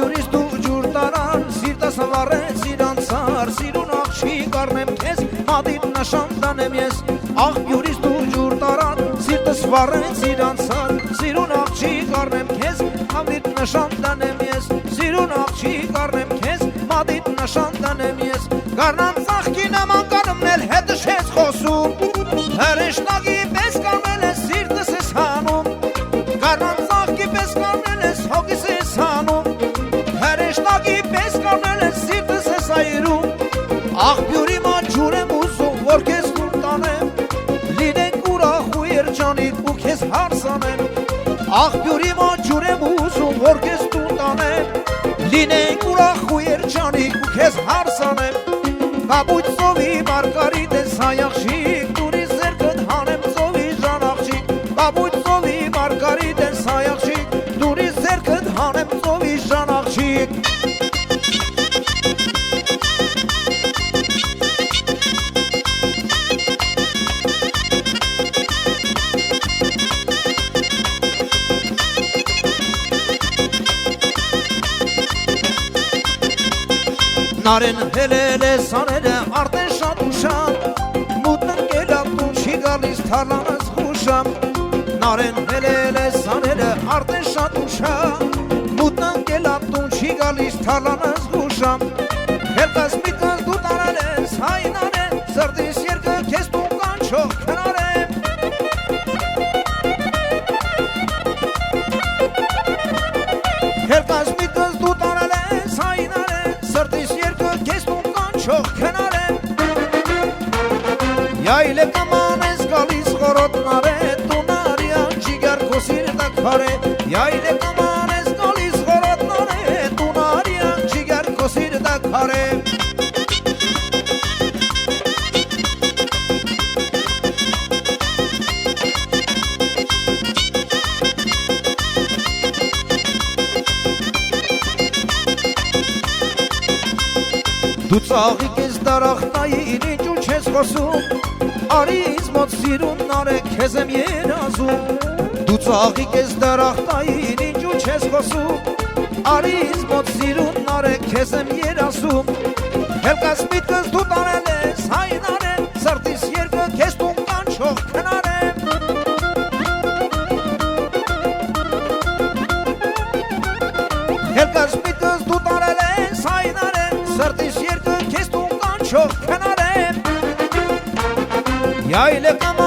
յուրից դու ջուր տարան, սիրտս վառեց իրանցար, սիրուն աղջիկ առնեմ քեզ, մատիտ նշան տանեմ ես, աղ յուրից դու ջուր տարան, սիրտս վառեց իրանցար, սիրուն աղջիկ առնեմ քեզ, մատիտ նշան տանեմ ես, սիրուն աղջիկ առնեմ քեզ, մատիտ նշան տանեմ ես, գառնան ծաղկի նման կանումն էլ հետս ես խոսում, հրեշտակի պես կանել ես սիրտս ես հանում, գառնան ծաղկի պես կանել ես հոգիս ես հանում, հրեշտակի պես կանել ես սիրտս ես այրում, աղբյուրի ման ջուր եմ ուզում, որ քեզ դուր տանեմ, լինենք ուրախ ու երջանիկ ու քեզ հարսանեմ, աղբյուրի ման ջուր եմ ուզում, որ քեզ դուր տանեմ, լինենք ուրախ ու երջանիկ ու քեզ հարսանեմ, կապույտ ծովի մարգարիտ ես հայ աղջիկ, դուրի ձեռքդ հանեմ ծովի ժան աղջիկ, կապույտ ծովի մարգարիտ ես հայ աղջիկ, դուրի ձեռքդ հանեմ ծովի ժան աղջիկ։ Նարեն հելել է սաները արդեն շատ ուշամ, մութն ընկել ատուն չի գալիս թալանս խուշամ, նարեն հելել է սաները արդեն շատ ուշամ, մութն ընկել ատուն չի գալիս թալանս խուշամ, հելկաս միտքս դու տարել ես հայնանեն, սրտիս երկը քեզ տուն կանչող քնարեմ, հելկաս միտքս դու տարել ես հայնանեն, սրտիս քնարեմ, յայլե կաման ես գալիս խորոտնար է, տունարյան ճիգար քո սիրտը քարե, յայլե կաման ես գալիս խորոտնար է, տունարյան ճիգար քո սիրտը քարե, դու ծաղիկ ես դարախտային ինչ ու չես խոսում, արի ինձ մոտ սիրուն նարեկ քեզ եմ երազում, դու ծաղիկ ես դարախտային ինչ ու չես խոսում, արի ինձ մոտ սիրուն նարեկ քեզ եմ երազում, հելկաս միտքս դու տարել ես հայնարեն, սրտիս երկը քեզ տուն կանչող քնարեմ, հելկաս միտքս դու տարել ես հայնարեն, սրտիս երկը քեզ տուն կանչող քնարեմ, յայլե կաման